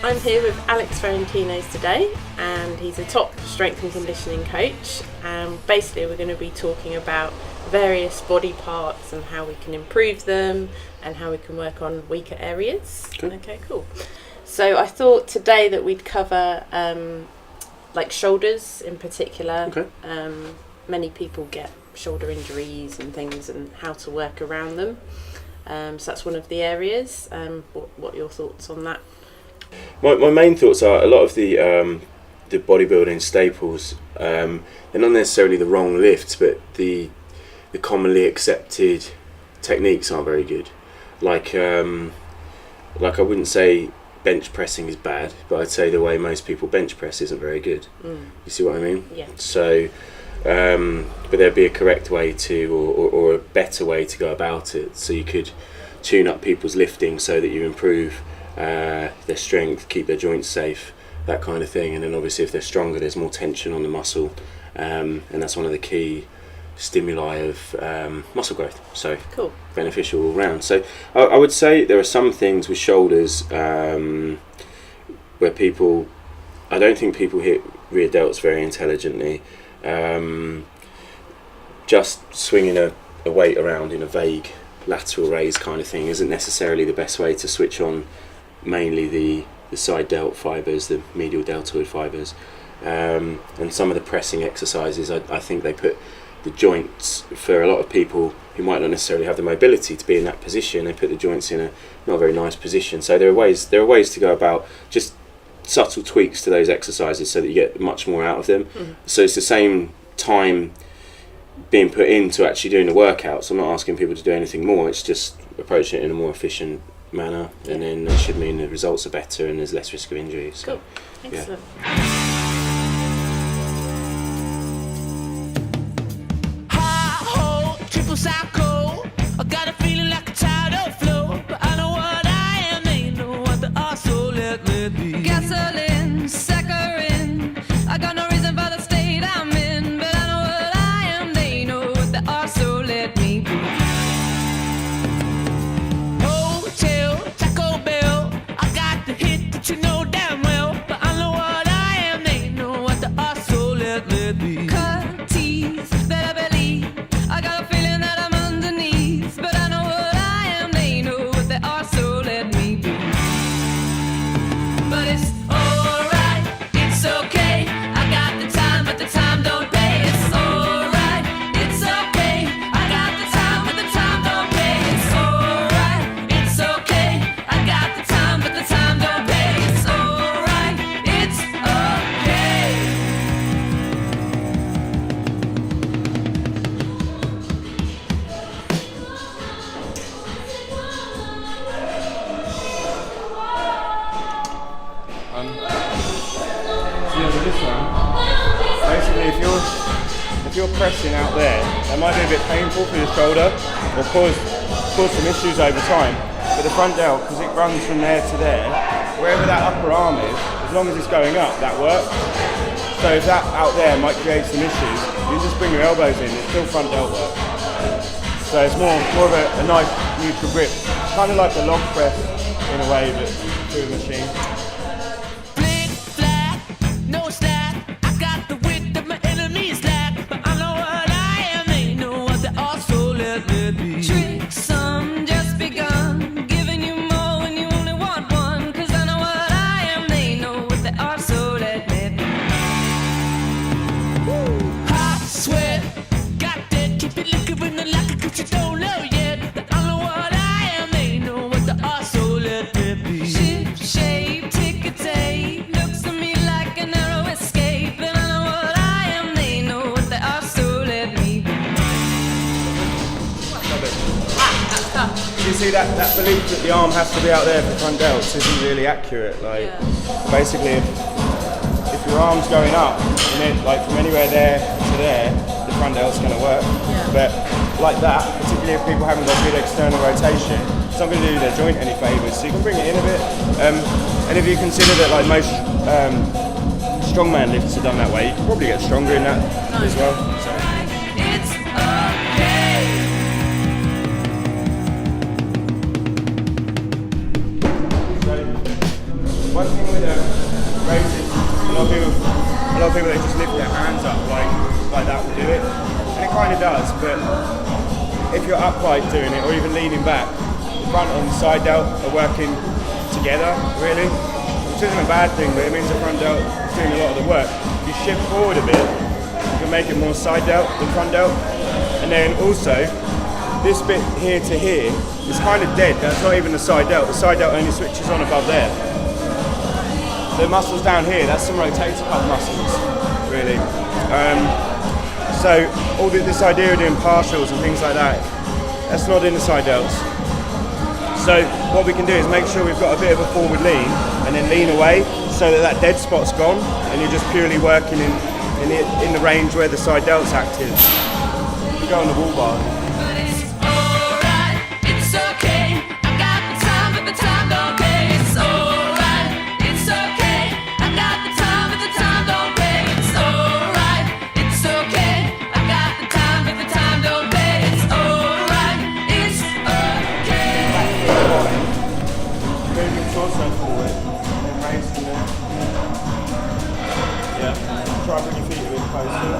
I'm here with Alex Ferentinos today, and he's a top strength and conditioning coach. And basically we're going to be talking about various body parts and how we can improve them and how we can work on weaker areas. Okay, cool. So I thought today that we'd cover like shoulders in particular. Many people get shoulder injuries and things, and how to work around them. So that's one of the areas. What are your thoughts on that? My main thoughts are a lot of the bodybuilding staples. They're not necessarily the wrong lifts, but the commonly accepted techniques aren't very good. Like I wouldn't say bench pressing is bad, but I'd say the way most people bench press isn't very good. You see what I mean? Yeah. So, but there'd be a correct way to, or a better way to go about it. So you could tune up people's lifting so that you improve their strength, keep their joints safe, that kind of thing. And then obviously if they're stronger, there's more tension on the muscle, and that's one of the key stimuli of muscle growth. So cool. Beneficial all round. So I would say there are some things with shoulders where I don't think people hit rear delts very intelligently. Just swinging a weight around in a vague lateral raise kind of thing isn't necessarily the best way to switch on mainly the side delt fibres, the medial deltoid fibres, and some of the pressing exercises. I think they put the joints, for a lot of people who might not necessarily have the mobility to be in that position, they put the joints in a not very nice position. So there are ways to go about just subtle tweaks to those exercises so that you get much more out of them. So it's the same time being put into actually doing the workout. So I'm not asking people to do anything more, it's just approaching it in a more efficient manner, and then it should mean the results are better and there's less risk of injury. So, cool. Excellent. Psycho, I got a feeling like a tidal flow, but I know what I am, ain't know what the are, so let me be. Gasoline, saccharine, I got no reason for the state I'm in, but I know what I am, they know what they are, so let me be. Hotel, Taco Bell, I got the hit that you know damn well, but I know what I am, they know what they are, so let me be. Cut teeth, better believe, I got a feeling that I'm underneath, but I know what I am, they know what they are, so let me be. But it's alright, it's okay, I got the time, but the time don't pay. It's alright, it's okay, I got the time, but the time don't pay. It's alright, it's okay, I got the time, but the time don't pay. It's alright, it's okay. With this one, basically if you're pressing out there, that might be a bit painful for your shoulder or cause some issues over time. But the front delt, because it runs from there to there, wherever that upper arm is, as long as it's going up, that works. So if that out there might create some issues, you just bring your elbows in, it's still front delt work. So it's more of a nice neutral grip. It's kind of like a log press in a way, but through a machine. No slack, I got the width of my enemy's lack, but I know what I am, they know what they are, so let me be. Tricks, some just begun, giving you more when you only want one, cause I know what I am, they know what they are, so let me be. Hot sweat, got that, keep it liquor in the locker, cause you don't know yet, that I know what I am, they know what they are, so let me be. Ship shape, ticker tape, looks to me like a narrow escape, and I know what I am, they know what they are, so let me be. You see that belief that the arm has to be out there for front delts isn't really accurate. Like basically if your arm's going up and it, like from anywhere there to there, the front delt's going to work. But like that, particularly if people haven't got good external rotation, it's not going to do their joint any favours. So you can bring it in a bit. And if you consider that like most strongman lifts are done that way, you can probably get stronger in that as well. So. It's okay. One thing with kind of does, but if you're upright doing it or even leaning back, the front and the side delt are working together, really, which isn't a bad thing, but it means the front delt is doing a lot of the work. If you shift forward a bit, you can make it more side delt than front delt. And then also, this bit here to here is kind of dead. That's not even the side delt. The side delt only switches on above there. The muscles down here, that's some rotator cuff muscles, really. So all this idea of doing partials and things like that, that's not in the side delts. So what we can do is make sure we've got a bit of a forward lean and then lean away so that dead spot's gone and you're just purely working in the range where the side delt's active. You go on the wall bar. But it's alright, it's okay. I got the time, but the time don't pay. It's alright, it's okay. I got the time, but the time don't pay. It's alright, it's okay. I got the time, but the time don't pay. It's alright, it's okay. Move your torso forward and then raise from there. Yeah. Try and bring your feet a bit closer.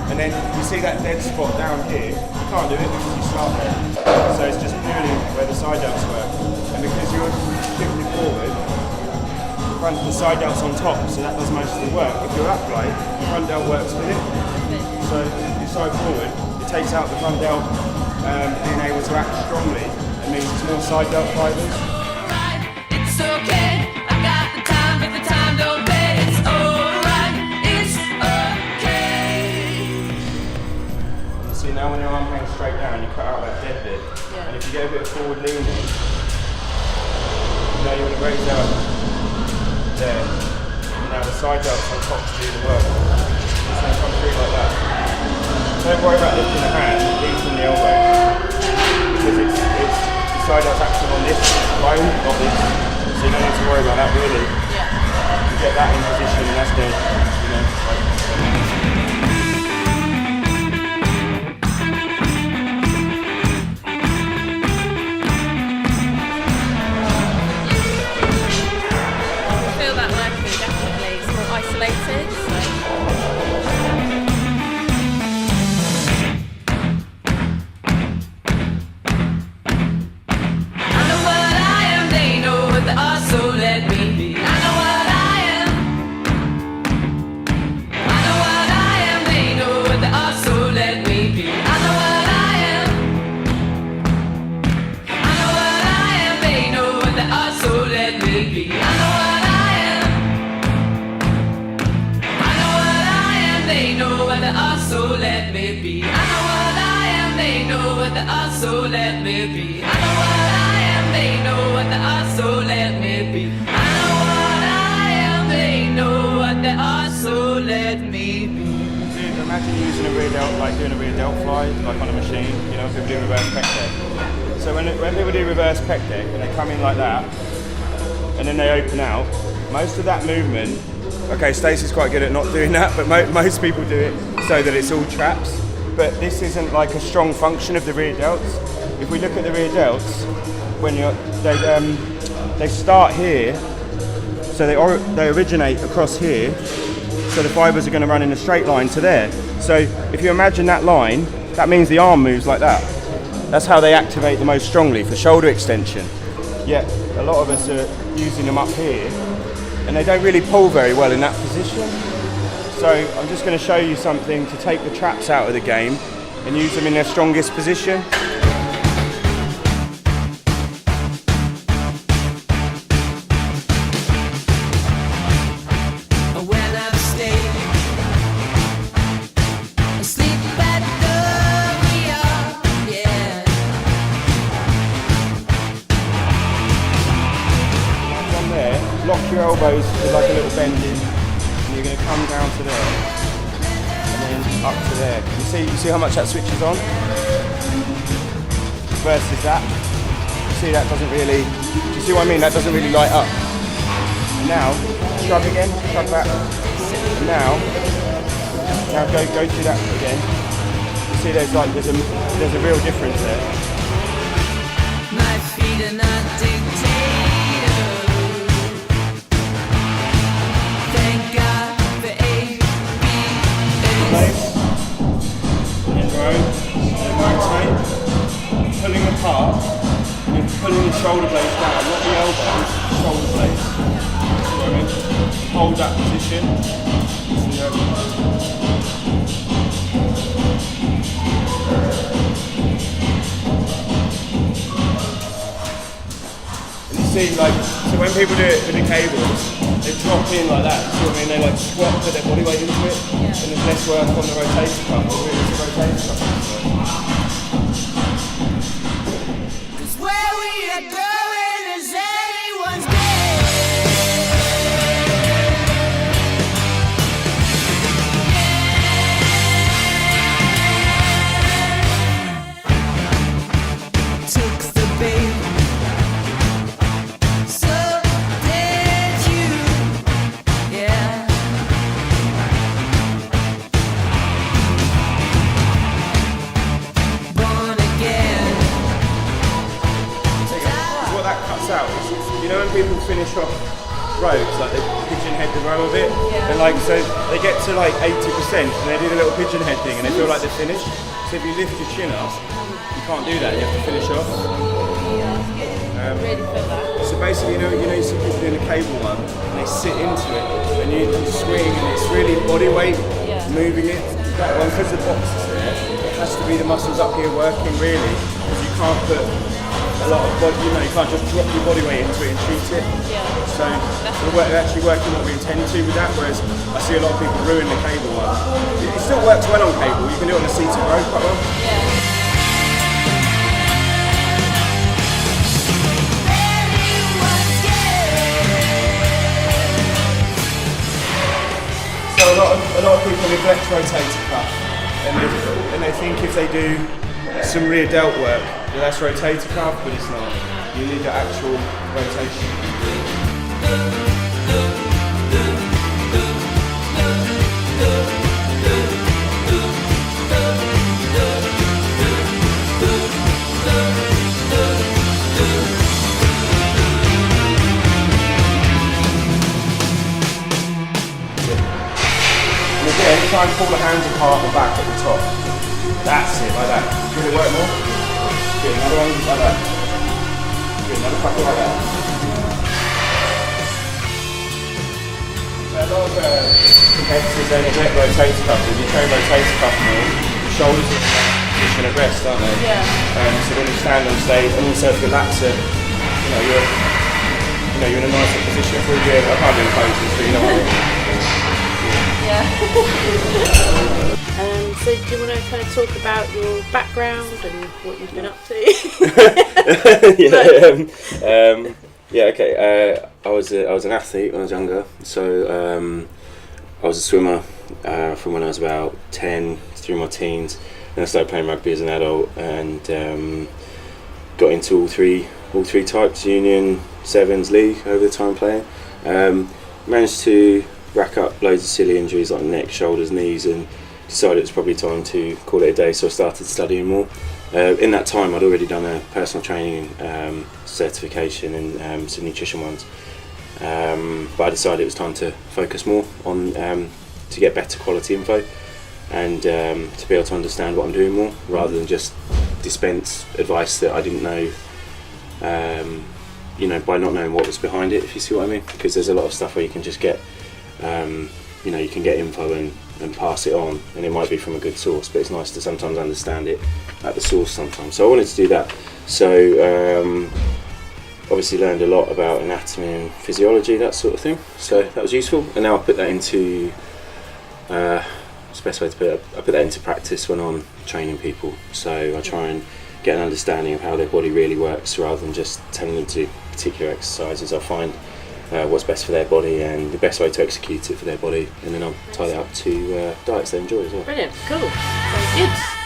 And then you see that dead spot down here, you can't do it because you start there. So it's just purely where the side delts work. And because you're shifting forward, the side delt's on top, so that does most of the work. If you're upright, the front delt works with it. So if you side forward, it takes out the front delt being able to act strongly. It means it's more side delt fibers. Alright, it's okay. I got the time, but the time don't pay. It's alright, it's okay. See, now when your arm hangs straight down, you cut out that dead bit. Yeah. And if you get a bit of forward leaning, now you're going to raise out there. And now the side delt's on top to do the work. It's going to come through like that. Don't worry about lifting the hand, lean from the elbow. Because it's the side delt's acting on this bone, not this. So you don't need to worry about that really. Yeah. You get that in position and that's dead. You know, like, Feel that working definitely. It's more isolated. So. I know what I am, they know what they are, so let me be. I know what I am. I know what I am, they know what they are, so let me be. I know what I am. I know what I am, they know what they are, so let me be. I know what I am. I know what I am, they know what they are, so let me be. I know what I am, they know what they are, so let me be. I know what I am, they know what they are, so let me be. I know what I am, they know what they are, so let me be. Dude, imagine using a rear delt, like doing a rear delt fly, like on a machine, you know, people do reverse pec deck. So when people do reverse pec deck and they come in like that, and then they open out, most of that movement, okay, Stacey's quite good at not doing that, but most people do it so that it's all traps. But this isn't like a strong function of the rear delts. If we look at the rear delts, when they start here, so they originate across here, so the fibers are going to run in a straight line to there. So if you imagine that line, that means the arm moves like that. That's how they activate the most strongly for shoulder extension. Yet a lot of us are using them up here, and they don't really pull very well in that position. So I'm just going to show you something to take the traps out of the game and use them in their strongest position. When I'm asleep at the wheel, yeah. From there, lock your elbows with like a little bend in, and you're going to come down to there, and then up to there. You see how much that switches on? Versus that. You see that doesn't really, do you see what I mean? That doesn't really light up. And now, shrug again, shrug back. And now go through that again. You see there's a real difference there. My feet are not dictators. Thank God for A, B, A. Place. And then row. apart, and you're pulling your shoulder blades down, not the elbows, shoulder blades. See what I mean? Hold that position. And you see, like, so when people do it with the cables, they drop in like that. See what I mean? They like squat, put their body weight into it, and there's less work on the rotator cuff. It's a rotator cuff. Where we are going is anyone's game. Took the bait, so did you, yeah. Born again. What that cuts out is, you know when people finish off rows, like they pigeon head the row a bit, and like so they get to like 80% and they do the little pigeon head thing and they feel like they're finished. So if you lift your chin up, you can't do that. You have to finish off. Really feel that. So basically, you know, you see people doing the cable one and they sit into it and you swing and it's really body weight moving it. That one, because the box is there, it has to be the muscles up here working really, because you can't put a lot of body, you know, you can't just drop your body weight into it and treat it. So we're actually working what we intend to with that, whereas I see a lot of people ruin the cable one. It still works well on cable, you can do it on a seated row quite well. So a lot of people neglect rotator cuff, and they think if they do some rear delt work, that that's rotator cuff, but it's not. You need the actual rotation. And again, try and pull the hands apart and back at the top. That's it, like that. Can it work more? Good, another one like that. Good, another couple like that. So a lot of competitors they neglect rotator cuff. If you train rotator cuff more, the shoulders are in that position at rest, aren't they? So when you stand on stage, and also if your lats are, you're in a nicer position for a year. I can't do the poses, but you know what I mean. So do you want to kind of talk about your background and what you've been up to? Okay. I was an athlete when I was younger, so I was a swimmer from when I was about 10 through my teens. Then I started playing rugby as an adult and got into all three types: union, sevens, league over the time playing. Managed to rack up loads of silly injuries like neck, shoulders, knees, and decided it was probably time to call it a day, so I started studying more. In that time I'd already done a personal training certification and some nutrition ones, but I decided it was time to focus more on to get better quality info and to be able to understand what I'm doing more rather than just dispense advice that I didn't know, by not knowing what was behind it, if you see what I mean, because there's a lot of stuff where you can just get you can get info and pass it on, and it might be from a good source, but it's nice to sometimes understand it at the source sometimes. So I wanted to do that. So obviously learned a lot about anatomy and physiology, that sort of thing. So that was useful, and now I put that into what's the best way to put it? I put that into practice when I'm training people. So I try and get an understanding of how their body really works rather than just telling them to do particular exercises. I find what's best for their body and the best way to execute it for their body, and then I'll tie that up to diets they enjoy as well. Brilliant, cool, sounds good.